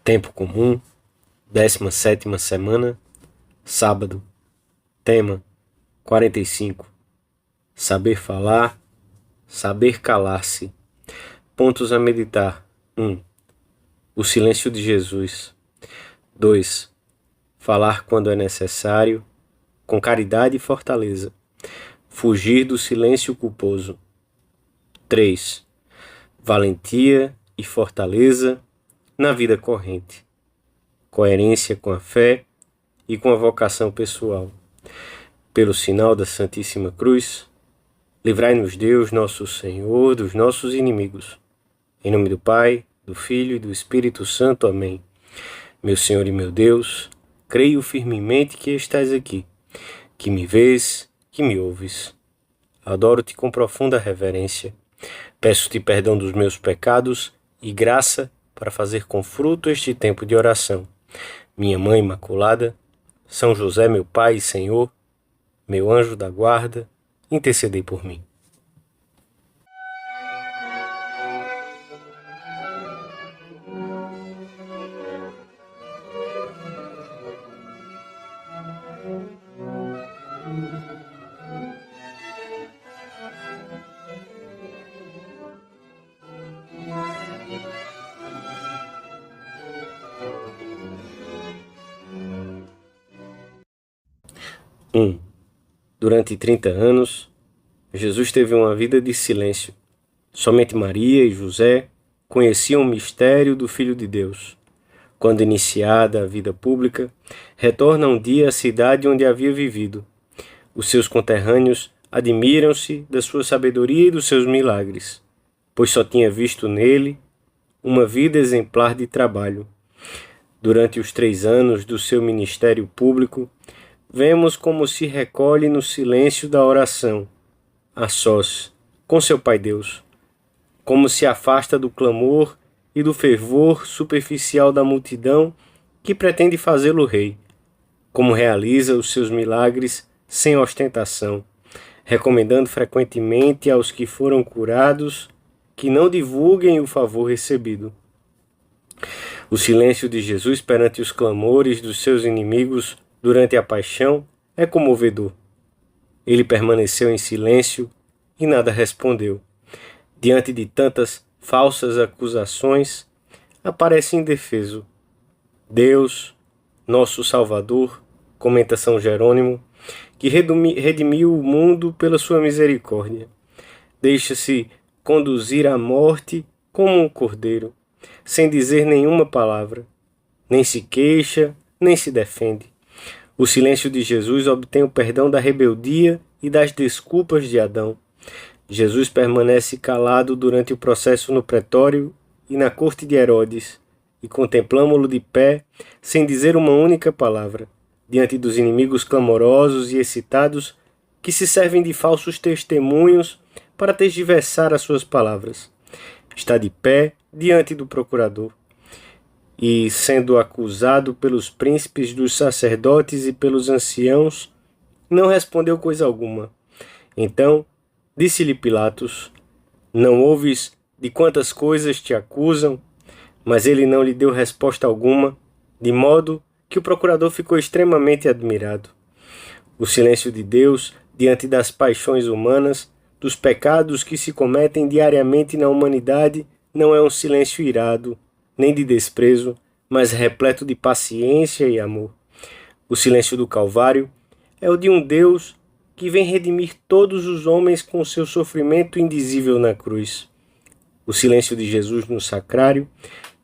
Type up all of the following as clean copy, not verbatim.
Tempo comum, 17ª semana, sábado. Tema 45. Saber falar, saber calar-se. Pontos a meditar. 1. O silêncio de Jesus. 2. Falar quando é necessário, com caridade e fortaleza. Fugir do silêncio culposo. 3. Valentia e fortaleza na vida corrente. Coerência com a fé e com a vocação pessoal. Pelo sinal da Santíssima Cruz, livrai-nos Deus, nosso Senhor, dos nossos inimigos. Em nome do Pai, do Filho e do Espírito Santo. Amém. Meu Senhor e meu Deus, creio firmemente que estás aqui, que me vês, que me ouves. Adoro-te com profunda reverência. Peço-te perdão dos meus pecados e graça para fazer com fruto este tempo de oração. Minha Mãe Imaculada, São José, meu Pai e Senhor, meu anjo da guarda, intercedei por mim. Durante 30 anos, Jesus teve uma vida de silêncio. Somente Maria e José conheciam o mistério do Filho de Deus. Quando iniciada a vida pública, retorna um dia à cidade onde havia vivido. Os seus conterrâneos admiram-se da sua sabedoria e dos seus milagres, pois só tinha visto nele uma vida exemplar de trabalho. Durante os 3 anos do seu ministério público, vemos como se recolhe no silêncio da oração, a sós, com seu Pai Deus, como se afasta do clamor e do fervor superficial da multidão que pretende fazê-lo rei, como realiza os seus milagres sem ostentação, recomendando frequentemente aos que foram curados que não divulguem o favor recebido. O silêncio de Jesus perante os clamores dos seus inimigos durante a paixão é comovedor. Ele permaneceu em silêncio e nada respondeu. Diante de tantas falsas acusações, aparece indefeso. Deus, nosso Salvador, comenta São Jerônimo, que redimiu o mundo pela sua misericórdia, deixa-se conduzir à morte como um cordeiro, sem dizer nenhuma palavra, nem se queixa, nem se defende. O silêncio de Jesus obtém o perdão da rebeldia e das desculpas de Adão. Jesus permanece calado durante o processo no pretório e na corte de Herodes, e contemplamo-lo de pé, sem dizer uma única palavra, diante dos inimigos clamorosos e excitados que se servem de falsos testemunhos para tergiversar as suas palavras. Está de pé diante do procurador. E, sendo acusado pelos príncipes dos sacerdotes e pelos anciãos, não respondeu coisa alguma. Então, disse-lhe Pilatos: não ouves de quantas coisas te acusam? Mas ele não lhe deu resposta alguma, de modo que o procurador ficou extremamente admirado. O silêncio de Deus diante das paixões humanas, dos pecados que se cometem diariamente na humanidade, não é um silêncio irado, nem de desprezo, mas repleto de paciência e amor. O silêncio do Calvário é o de um Deus que vem redimir todos os homens com seu sofrimento indizível na cruz. O silêncio de Jesus no sacrário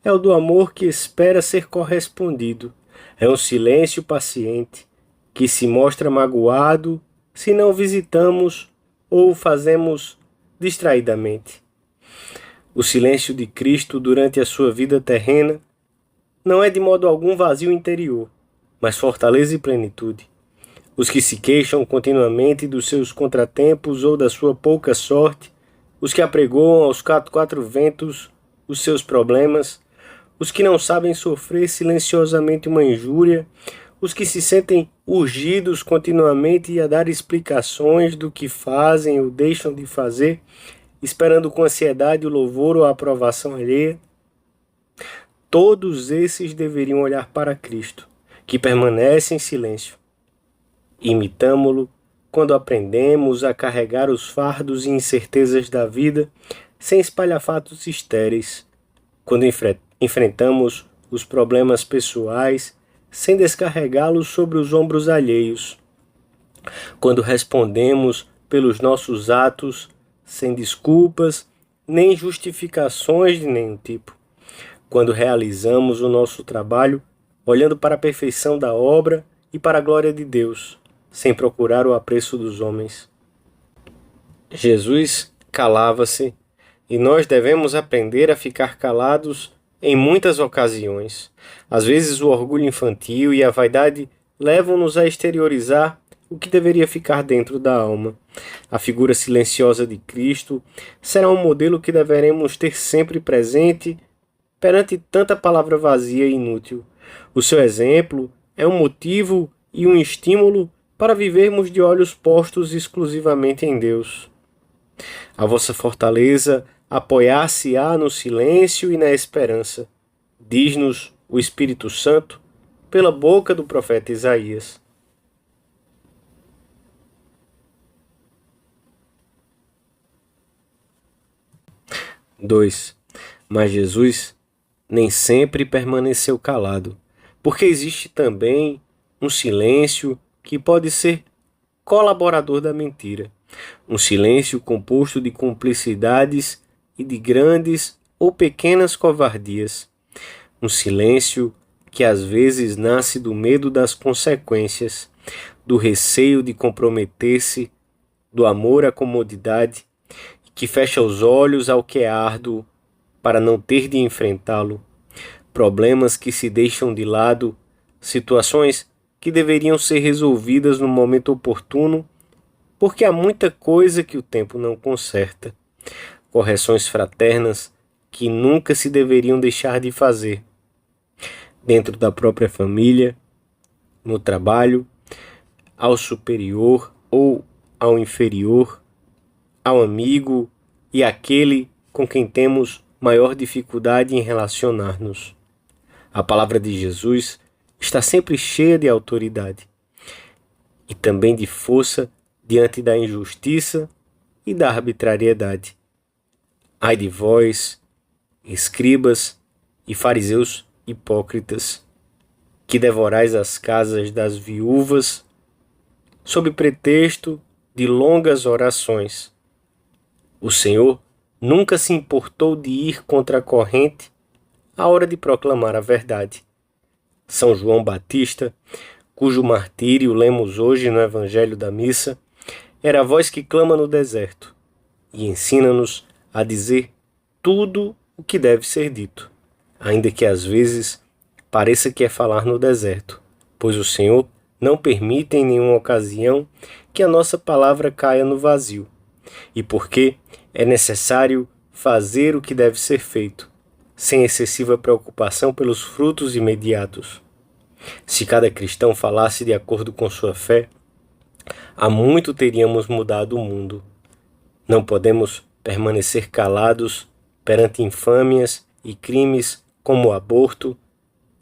é o do amor que espera ser correspondido. É um silêncio paciente, que se mostra magoado se não o visitamos ou o fazemos distraidamente. O silêncio de Cristo durante a sua vida terrena não é de modo algum vazio interior, mas fortaleza e plenitude. Os que se queixam continuamente dos seus contratempos ou da sua pouca sorte, os que apregoam aos quatro ventos os seus problemas, os que não sabem sofrer silenciosamente uma injúria, os que se sentem urgidos continuamente a dar explicações do que fazem ou deixam de fazer, esperando com ansiedade o louvor ou a aprovação alheia, Todos esses deveriam olhar para Cristo, que permanece em silêncio. Imitamo-lo quando aprendemos a carregar os fardos e incertezas da vida sem espalhafatos estéreis, quando enfrentamos os problemas pessoais sem descarregá-los sobre os ombros alheios, quando respondemos pelos nossos atos sem desculpas nem justificações de nenhum tipo, quando realizamos o nosso trabalho olhando para a perfeição da obra e para a glória de Deus, sem procurar o apreço dos homens. Jesus calava-se e nós devemos aprender a ficar calados em muitas ocasiões. Às vezes o orgulho infantil e a vaidade levam-nos a exteriorizar o que deveria ficar dentro da alma. A figura silenciosa de Cristo será um modelo que deveremos ter sempre presente perante tanta palavra vazia e inútil. O seu exemplo é um motivo e um estímulo para vivermos de olhos postos exclusivamente em Deus. A vossa fortaleza apoiar-se-á no silêncio e na esperança, diz-nos o Espírito Santo pela boca do profeta Isaías. Mas Jesus nem sempre permaneceu calado, porque existe também um silêncio que pode ser colaborador da mentira, um silêncio composto de cumplicidades e de grandes ou pequenas covardias, um silêncio que às vezes nasce do medo das consequências, do receio de comprometer-se, do amor à comodidade, que fecha os olhos ao que é árduo para não ter de enfrentá-lo, problemas que se deixam de lado, situações que deveriam ser resolvidas no momento oportuno, porque há muita coisa que o tempo não conserta, correções fraternas que nunca se deveriam deixar de fazer, dentro da própria família, no trabalho, ao superior ou ao inferior, ao amigo e àquele com quem temos maior dificuldade em relacionar-nos. A palavra de Jesus está sempre cheia de autoridade e também de força diante da injustiça e da arbitrariedade. Ai de vós, escribas e fariseus hipócritas, que devorais as casas das viúvas sob pretexto de longas orações. O Senhor nunca se importou de ir contra a corrente à hora de proclamar a verdade. São João Batista, cujo martírio lemos hoje no Evangelho da Missa, era a voz que clama no deserto e ensina-nos a dizer tudo o que deve ser dito, ainda que às vezes pareça que é falar no deserto, pois o Senhor não permite em nenhuma ocasião que a nossa palavra caia no vazio, e porque é necessário fazer o que deve ser feito, sem excessiva preocupação pelos frutos imediatos. Se cada cristão falasse de acordo com sua fé, há muito teríamos mudado o mundo. Não podemos permanecer calados perante infâmias e crimes como o aborto,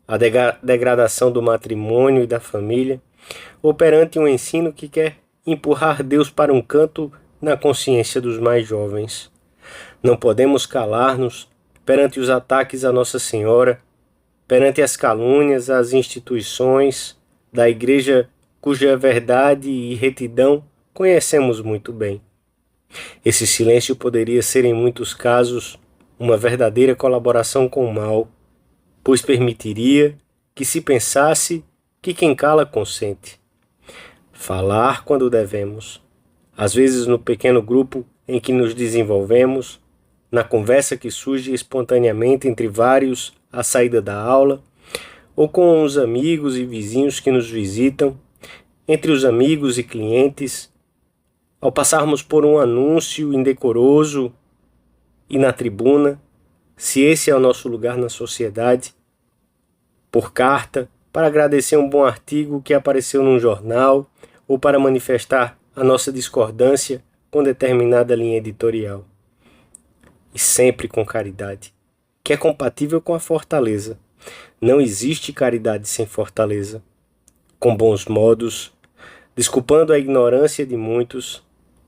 a degradação do matrimônio e da família, ou perante um ensino que quer empurrar Deus para um canto na consciência dos mais jovens. Não podemos calar-nos perante os ataques à Nossa Senhora, perante as calúnias às instituições da Igreja cuja verdade e retidão conhecemos muito bem. Esse silêncio poderia ser, em muitos casos, uma verdadeira colaboração com o mal, pois permitiria que se pensasse que quem cala consente. Falar quando devemos, às vezes no pequeno grupo em que nos desenvolvemos, na conversa que surge espontaneamente entre vários à saída da aula, ou com os amigos e vizinhos que nos visitam, entre os amigos e clientes, ao passarmos por um anúncio indecoroso e na tribuna, se esse é o nosso lugar na sociedade, por carta, para agradecer um bom artigo que apareceu num jornal ou para manifestar a nossa discordância com determinada linha editorial. E sempre com caridade, que é compatível com a fortaleza, Não existe caridade sem fortaleza. Com bons modos, desculpando a ignorância de muitos,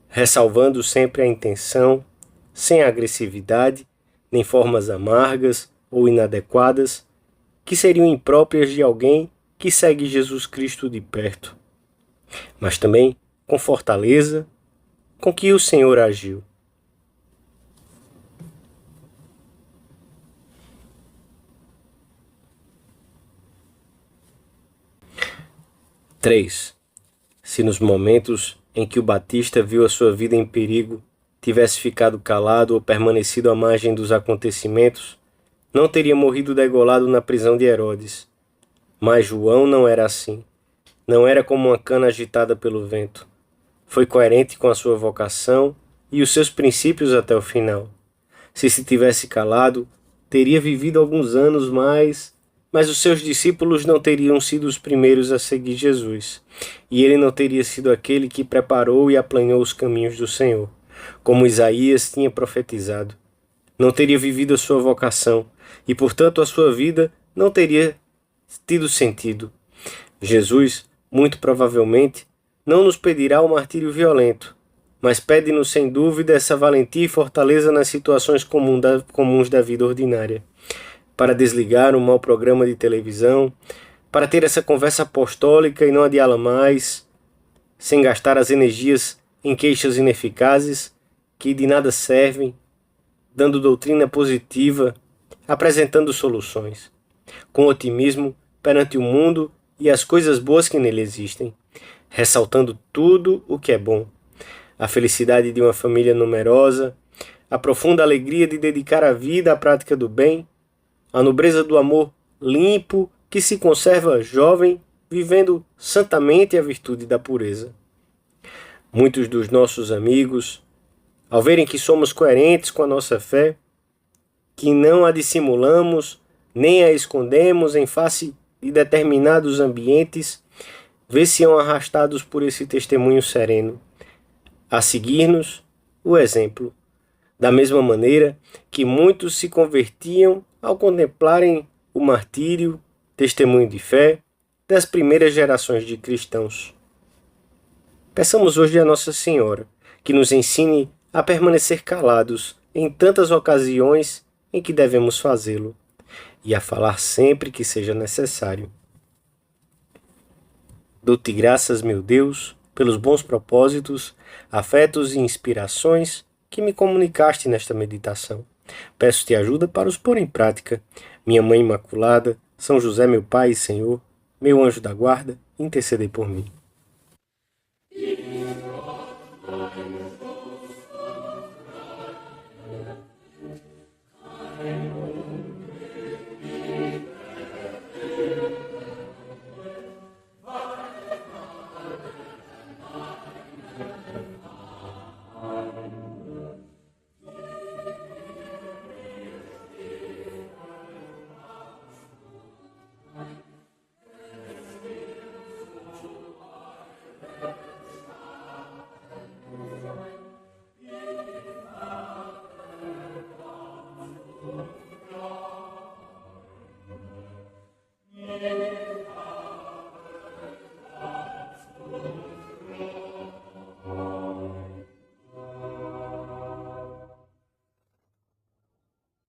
ressalvando sempre a intenção, sem agressividade, nem formas amargas ou inadequadas, que seriam impróprias de alguém que segue Jesus Cristo de perto, mas também com fortaleza com que o Senhor agiu. Três. Se nos momentos em que o Batista viu a sua vida em perigo, tivesse ficado calado ou permanecido à margem dos acontecimentos, não teria morrido degolado na prisão de Herodes. Mas João não era assim. Não era como uma cana agitada pelo vento. Foi coerente com a sua vocação e os seus princípios até o final. Se tivesse calado, teria vivido alguns anos mais, mas os seus discípulos não teriam sido os primeiros a seguir Jesus, e ele não teria sido aquele que preparou e aplanou os caminhos do Senhor, como Isaías tinha profetizado. Não teria vivido a sua vocação, e portanto a sua vida não teria tido sentido. Jesus, muito provavelmente, não nos pedirá o martírio violento, mas pede-nos sem dúvida essa valentia e fortaleza nas situações comuns da vida ordinária, para desligar um mau programa de televisão, para ter essa conversa apostólica e não adiá-la mais, sem gastar as energias em queixas ineficazes que de nada servem, dando doutrina positiva, apresentando soluções, com otimismo perante o mundo e as coisas boas que nele existem, ressaltando tudo o que é bom, a felicidade de uma família numerosa, a profunda alegria de dedicar a vida à prática do bem, a nobreza do amor limpo que se conserva jovem, vivendo santamente a virtude da pureza. Muitos dos nossos amigos, ao verem que somos coerentes com a nossa fé, que não a dissimulamos nem a escondemos em face de determinados ambientes, vê-se-ão arrastados por esse testemunho sereno, a seguir-nos o exemplo, da mesma maneira que muitos se convertiam ao contemplarem o martírio, testemunho de fé, das primeiras gerações de cristãos. Peçamos hoje a Nossa Senhora que nos ensine a permanecer calados em tantas ocasiões em que devemos fazê-lo, e a falar sempre que seja necessário. Dou-te graças, meu Deus, pelos bons propósitos, afetos e inspirações que me comunicaste nesta meditação. Peço-te ajuda para os pôr em prática. Minha Mãe Imaculada, São José, meu Pai e Senhor, meu anjo da guarda, intercedei por mim.